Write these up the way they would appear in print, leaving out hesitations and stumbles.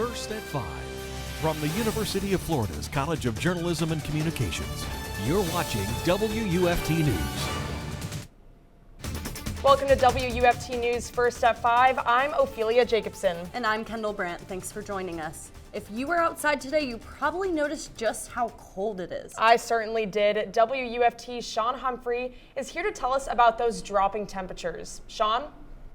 First at 5. From the University of Florida's College of Journalism and Communications, you're watching WUFT News. Welcome to WUFT News First at 5. I'm Ophelie Jacobson. And I'm Kendall Brandt. Thanks for joining us. If you were outside today, you probably noticed just how cold it is. I certainly did. WUFT's Shawn Humphrey is here to tell us about those dropping temperatures. Shawn?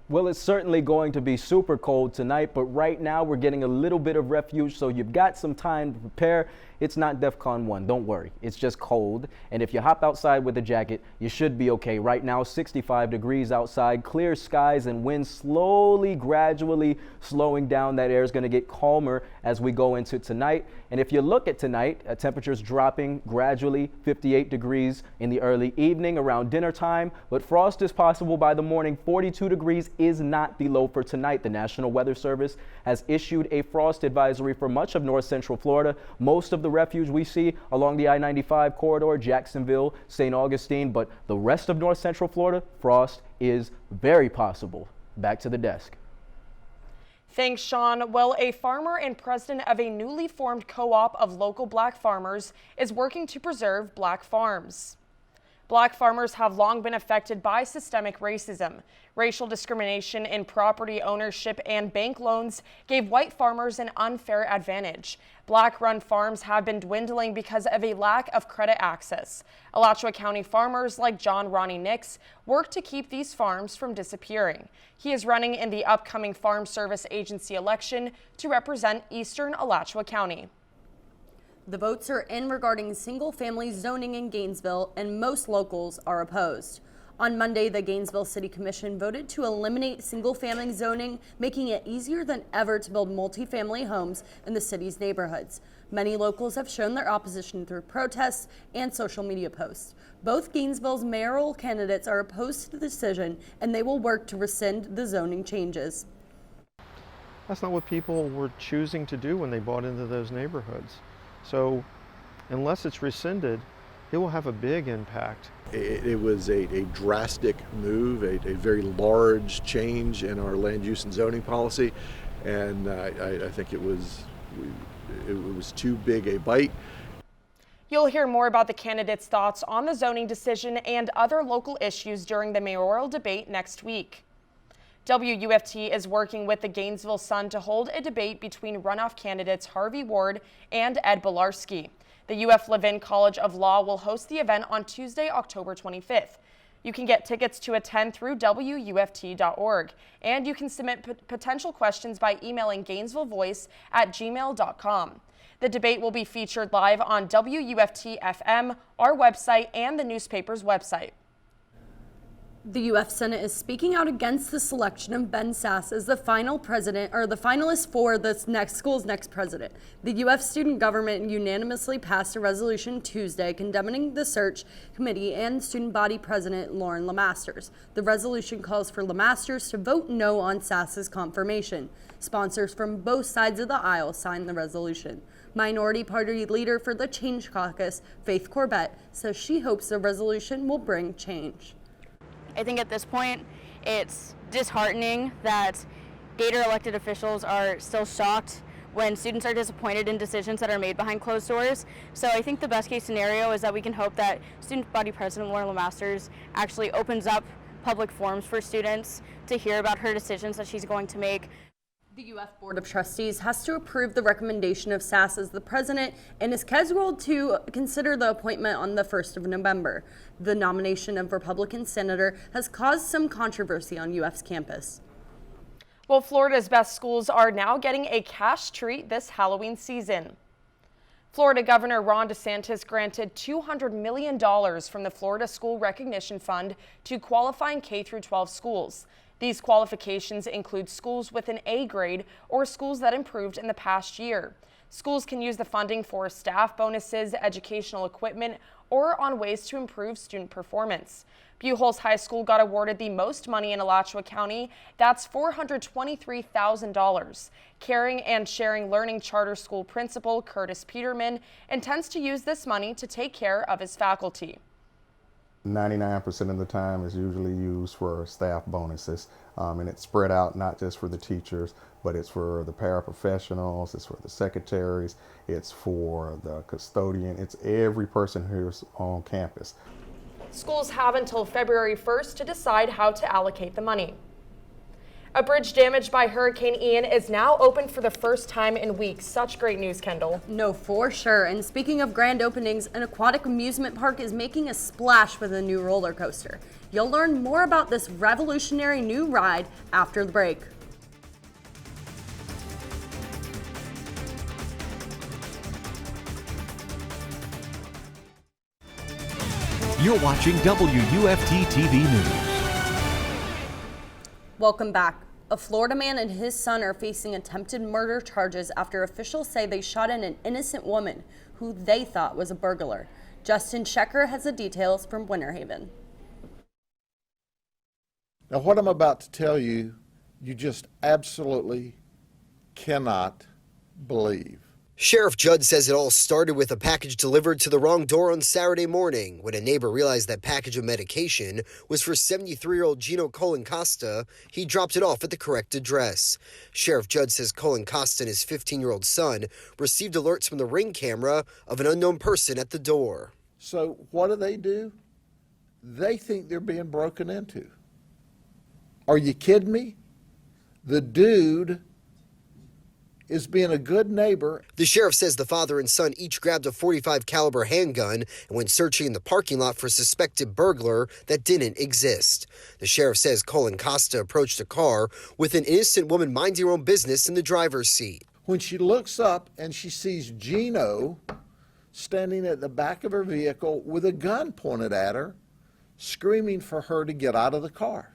Well, it's certainly going to be super cold tonight, but right now we're getting a little bit of refuge, so you've got some time to prepare. It's not DEFCON 1, don't worry. It's just cold, and if you hop outside with a jacket, you should be okay. Right now, 65 degrees outside, clear skies, and winds slowly, gradually slowing down. That air is going to get calmer as we go into tonight. And if you look at tonight, temperatures dropping gradually, 58 degrees in the early evening around dinner time, but frost is possible by the morning. 42 degrees is not the low for tonight. The National Weather Service has issued a frost advisory for much of north central Florida. Most of the refuge we see along the I-95 corridor, Jacksonville, St. Augustine, but the rest of north central Florida, frost is very possible. Back to the desk. Thanks, Shawn. Well, a farmer and president of a newly formed co-op of local black farmers is working to preserve black farms. Black farmers have long been affected by systemic racism. Racial discrimination in property ownership and bank loans gave white farmers an unfair advantage. Black-run farms have been dwindling because of a lack of credit access. Alachua County farmers like John Ronnie Nix work to keep these farms from disappearing. He is running in the upcoming Farm Service Agency election to represent Eastern Alachua County. The votes are in regarding single-family zoning in Gainesville, and most locals are opposed. On Monday, the Gainesville City Commission voted to eliminate single-family zoning, making it easier than ever to build multifamily homes in the city's neighborhoods. Many locals have shown their opposition through protests and social media posts. Both Gainesville's mayoral candidates are opposed to the decision, and they will work to rescind the zoning changes. That's not what people were choosing to do when they bought into those neighborhoods. So unless it's rescinded, it will have a big impact. It was a drastic move, a very large change in our land use and zoning policy, and I think it was too big a bite. You'll hear more about the candidates' thoughts on the zoning decision and other local issues during the mayoral debate next week. WUFT is working with the Gainesville Sun to hold a debate between runoff candidates Harvey Ward and Ed Bilarski. The UF Levin College of Law will host the event on Tuesday, October 25th. You can get tickets to attend through WUFT.org, and you can submit potential questions by emailing GainesvilleVoice@gmail.com. The debate will be featured live on WUFT-FM, our website, and the newspaper's website. The UF Senate is speaking out against the selection of Ben Sasse as the final president, or the finalist for the school's next president. The UF student government unanimously passed a resolution Tuesday condemning the search committee and student body president Lauren LeMasters. The resolution calls for LeMasters to vote no on Sasse's confirmation. Sponsors from both sides of the aisle signed the resolution. Minority Party leader for the Change Caucus, Faith Corbett, says she hopes the resolution will bring change. I think at this point, it's disheartening that Gator elected officials are still shocked when students are disappointed in decisions that are made behind closed doors. So I think the best case scenario is that we can hope that student body president Lauren LeMasters actually opens up public forums for students to hear about her decisions that she's going to make. The UF Board of Trustees has to approve the recommendation of Sasse as the president and is scheduled to consider the appointment on the 1st of November. The nomination of Republican senator has caused some controversy on UF's campus. Well, Florida's best schools are now getting a cash treat this Halloween season. Florida Governor Ron DeSantis granted $200 million from the Florida School Recognition Fund to qualifying K-12 schools. These qualifications include schools with an A grade or schools that improved in the past year. Schools can use the funding for staff bonuses, educational equipment, or on ways to improve student performance. Buchholz High School got awarded the most money in Alachua County. That's $423,000. Caring and Sharing Learning Charter School principal Curtis Peterman intends to use this money to take care of his faculty. 99% of the time is usually used for staff bonuses. and it's spread out not just for the teachers, but it's for the paraprofessionals, it's for the secretaries, it's for the custodian, it's every person who's on campus. Schools have until February 1st to decide how to allocate the money. A bridge damaged by Hurricane Ian is now open for the first time in weeks. Such great news, Kendall. No, for sure. And speaking of grand openings, an aquatic amusement park is making a splash with a new roller coaster. You'll learn more about this revolutionary new ride after the break. You're watching WUFT TV News. Welcome back. A Florida man and his son are facing attempted murder charges after officials say they shot at an innocent woman who they thought was a burglar. Justin Schecker has the details from Winter Haven. Now, what I'm about to tell you, you just absolutely cannot believe. Sheriff Judd says it all started with a package delivered to the wrong door on Saturday morning. When a neighbor realized that package of medication was for 73-year-old Gino Costa, he dropped it off at the correct address. Sheriff Judd says Costa and his 15-year-old son received alerts from the Ring camera of an unknown person at the door. So what do? They think they're being broken into. Are you kidding me? The dude is being a good neighbor. The sheriff says the father and son each grabbed a .45 caliber handgun and went searching in the parking lot for a suspected burglar that didn't exist. The sheriff says Costa approached a car with an innocent woman minding her own business in the driver's seat. When she looks up and she sees Gino standing at the back of her vehicle with a gun pointed at her, screaming for her to get out of the car.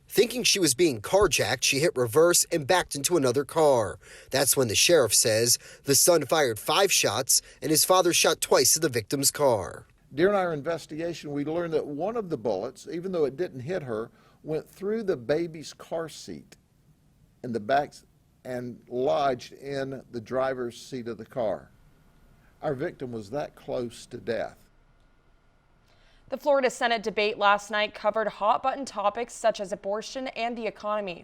Thinking she was being carjacked, she hit reverse and backed into another car. That's when the sheriff says the son fired 5 shots and his father shot twice at the victim's car. During our investigation, we learned that one of the bullets, even though it didn't hit her, went through the baby's car seat in the back and lodged in the driver's seat of the car. Our victim was that close to death. The Florida Senate debate last night covered hot-button topics such as abortion and the economy.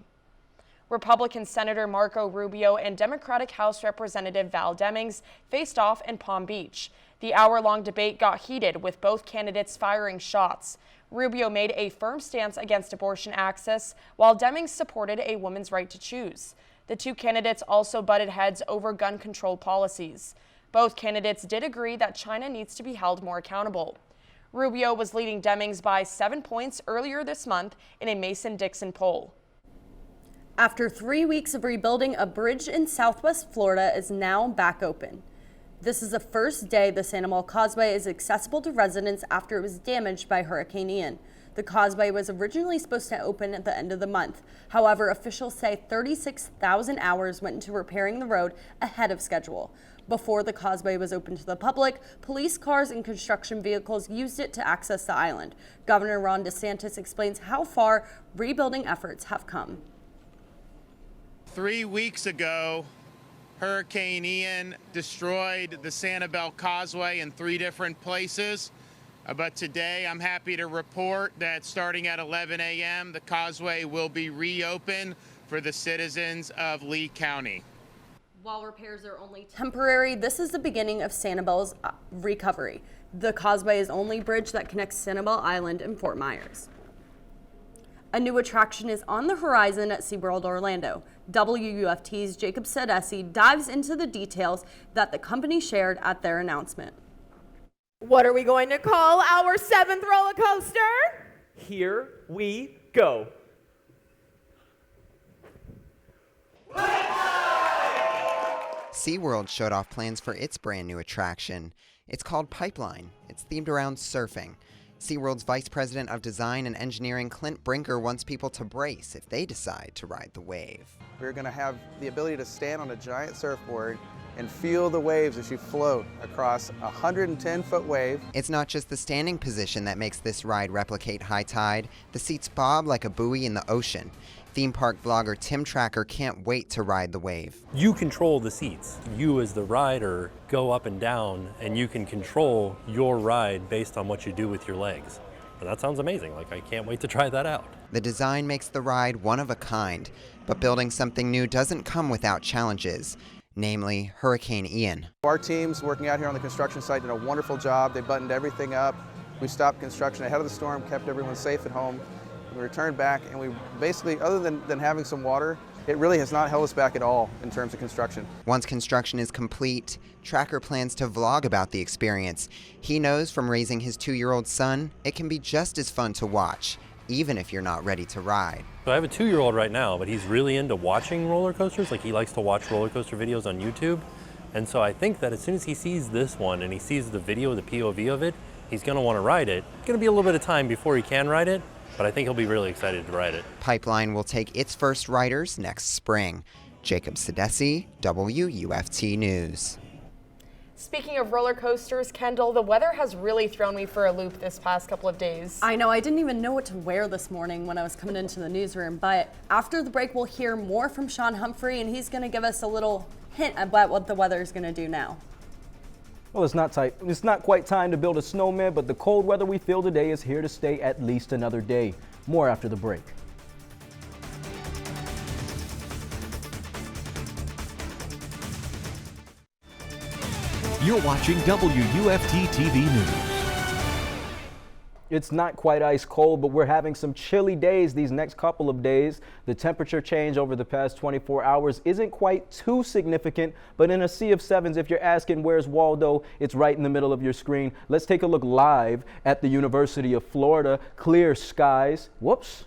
Republican Senator Marco Rubio and Democratic House Representative Val Demings faced off in Palm Beach. The hour-long debate got heated, with both candidates firing shots. Rubio made a firm stance against abortion access, while Demings supported a woman's right to choose. The two candidates also butted heads over gun control policies. Both candidates did agree that China needs to be held more accountable. Rubio was leading Demings by 7 points earlier this month in a Mason-Dixon poll. After 3 weeks of rebuilding, a bridge in Southwest Florida is now back open. This is the first day the Sanibel Causeway is accessible to residents after it was damaged by Hurricane Ian. The causeway was originally supposed to open at the end of the month. However, officials say 36,000 hours went into repairing the road ahead of schedule. Before the causeway was open to the public, police cars and construction vehicles used it to access the island. Governor Ron DeSantis explains how far rebuilding efforts have come. 3 weeks ago, Hurricane Ian destroyed the Sanibel Causeway in 3 different places. But today I'm happy to report that starting at 11 a.m., the causeway will be reopened for the citizens of Lee County. While repairs are only temporary, this is the beginning of Sanibel's recovery. The causeway is the only bridge that connects Sanibel Island and Fort Myers. A new attraction is on the horizon at SeaWorld Orlando. WUFT's Jacob Sedesse dives into the details that the company shared at their announcement. What are we going to call our 7th roller coaster? Here we go. SeaWorld showed off plans for its brand new attraction. It's called Pipeline. It's themed around surfing. SeaWorld's Vice President of Design and Engineering, Clint Brinker, wants people to brace if they decide to ride the wave. We're going to have the ability to stand on a giant surfboard and feel the waves as you float across a 110-foot wave. It's not just the standing position that makes this ride replicate high tide. The seats bob like a buoy in the ocean. Theme park vlogger Tim Tracker can't wait to ride the wave. You control the seats. You as the rider go up and down, and you can control your ride based on what you do with your legs. And that sounds amazing. Like, I can't wait to try that out. The design makes the ride one of a kind, but building something new doesn't come without challenges, namely Hurricane Ian. Our teams working out here on the construction site did a wonderful job. They buttoned everything up. We stopped construction ahead of the storm, kept everyone safe at home. We returned back, and we basically, other than having some water, it really has not held us back at all in terms of construction. Once construction is complete, Tracker plans to vlog about the experience. He knows from raising his 2-year-old son, it can be just as fun to watch, even if you're not ready to ride. So I have a 2-year-old right now, but he's really into watching roller coasters. Like, he likes to watch roller coaster videos on YouTube. And so I think that as soon as he sees this one and he sees the video, the POV of it, he's going to want to ride it. It's going to be a little bit of time before he can ride it, but I think he'll be really excited to ride it. Pipeline will take its first riders next spring. Jacob Sedesse, WUFT News. Speaking of roller coasters, Kendall, the weather has really thrown me for a loop this past couple of days. I know, I didn't even know what to wear this morning when I was coming into the newsroom, but after the break we'll hear more from Shawn Humphrey, and he's going to give us a little hint about what the weather is going to do now. Well, it's not quite time to build a snowman, but the cold weather we feel today is here to stay at least another day. More after the break. You're watching WUFT TV News. It's not quite ice cold, but we're having some chilly days these next couple of days. The temperature change over the past 24 hours isn't quite too significant, but in a sea of sevens, if you're asking where's Waldo, it's right in the middle of your screen. Let's take a look live at the University of Florida. Clear skies. Whoops.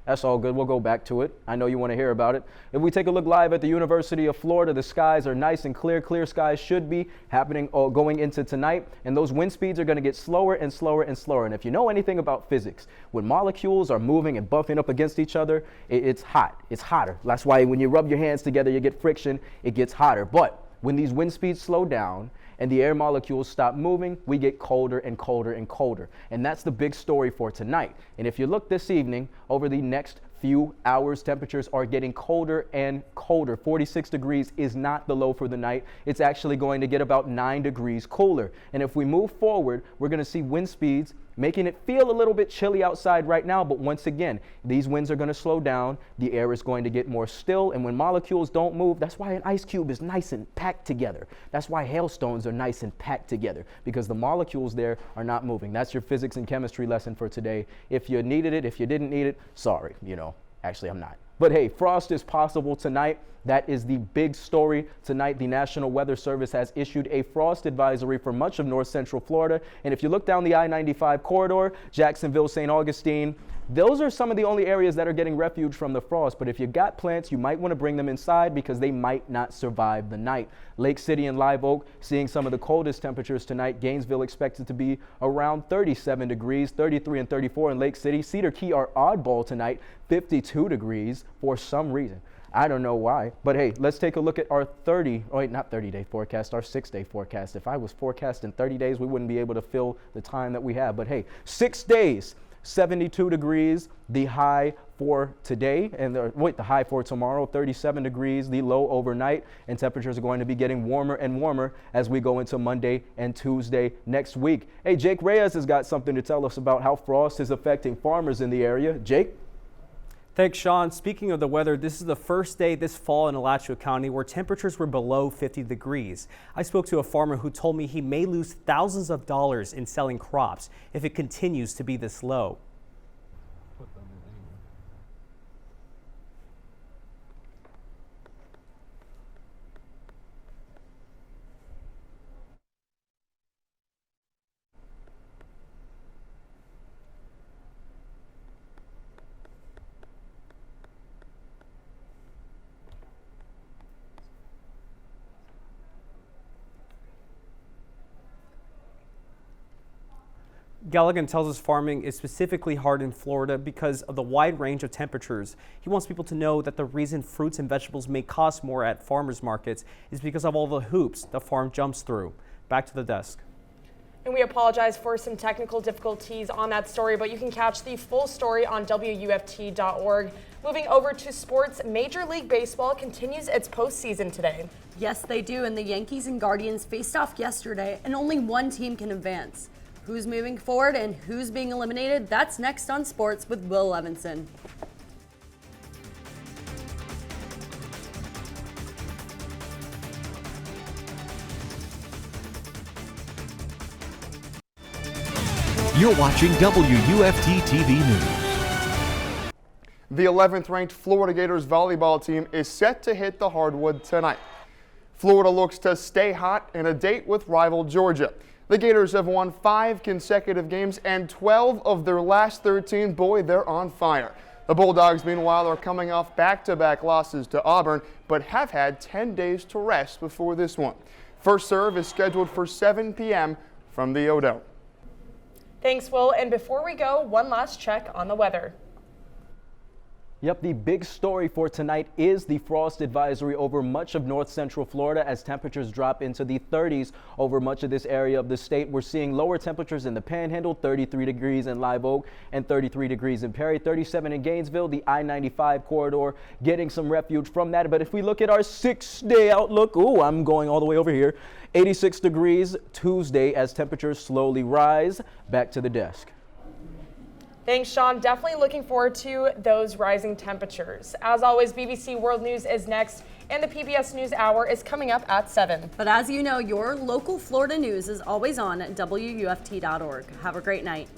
That's all good. We'll go back to it. I know you want to hear about it. If we take a look live at the University of Florida, the skies are nice and clear. Clear skies should be happening going into tonight, and those wind speeds are going to get slower and slower and slower. And if you know anything about physics, when molecules are moving and bumping up against each other, it's hot. It's hotter. That's why when you rub your hands together, you get friction. It gets hotter. But when these wind speeds slow down and the air molecules stop moving, we get colder and colder and colder. And that's the big story for tonight. And if you look this evening, over the next few hours, temperatures are getting colder and colder. 46 degrees is not the low for the night. It's actually going to get about 9 degrees cooler. And if we move forward, we're going to see wind speeds making it feel a little bit chilly outside right now, but once again, these winds are going to slow down, the air is going to get more still, and when molecules don't move, that's why an ice cube is nice and packed together. That's why hailstones are nice and packed together, because the molecules there are not moving. That's your physics and chemistry lesson for today. If you needed it, if you didn't need it, sorry, actually I'm not. But hey, frost is possible tonight. That is the big story tonight. The National Weather Service has issued a frost advisory for much of north central Florida. And if you look down the I-95 corridor, Jacksonville, St. Augustine, those are some of the only areas that are getting refuge from the frost. But if you got plants, you might want to bring them inside because they might not survive the night. Lake City and Live Oak seeing some of the coldest temperatures tonight. Gainesville expected to be around 37 degrees, 33 and 34 in Lake City. Cedar Key are oddball tonight, 52 degrees for some reason. I don't know why, but hey, let's take a look at our 6-day forecast, our 6-day forecast. If I was forecasting 30 days, we wouldn't be able to fill the time that we have. But hey, 6 days, 72 degrees, the high for today, and the high for tomorrow, 37 degrees, the low overnight, and temperatures are going to be getting warmer and warmer as we go into Monday and Tuesday next week. Hey, Jake Reyes has got something to tell us about how frost is affecting farmers in the area. Jake? Thanks, Shawn. Speaking of the weather, this is the first day this fall in Alachua County where temperatures were below 50 degrees. I spoke to a farmer who told me he may lose thousands of dollars in selling crops if it continues to be this low. Galligan tells us farming is specifically hard in Florida because of the wide range of temperatures. He wants people to know that the reason fruits and vegetables may cost more at farmers markets is because of all the hoops the farm jumps through. Back to the desk. And we apologize for some technical difficulties on that story, but you can catch the full story on WUFT.org. Moving over to sports, Major League Baseball continues its postseason today. Yes, they do, and the Yankees and Guardians faced off yesterday, and only one team can advance. Who's moving forward and who's being eliminated? That's next on Sports with Will Levenson. You're watching WUFT-TV News. The 11th ranked Florida Gators volleyball team is set to hit the hardwood tonight. Florida looks to stay hot in a date with rival Georgia. The Gators have won 5 consecutive games and 12 of their last 13. Boy, they're on fire. The Bulldogs, meanwhile, are coming off back-to-back losses to Auburn, but have had 10 days to rest before this one. First serve is scheduled for 7 p.m. from the O-Dome. Thanks, Will. And before we go, one last check on the weather. Yep, the big story for tonight is the frost advisory over much of north central Florida as temperatures drop into the 30s over much of this area of the state. We're seeing lower temperatures in the Panhandle, 33 degrees in Live Oak and 33 degrees in Perry, 37 in Gainesville, the I-95 corridor getting some refuge from that. But if we look at our 6-day outlook, I'm going all the way over here, 86 degrees Tuesday as temperatures slowly rise. Back to the desk. Thanks, Shawn. Definitely looking forward to those rising temperatures. As always, BBC World News is next, and the PBS News Hour is coming up at 7. But as you know, your local Florida news is always on at WUFT.org. Have a great night.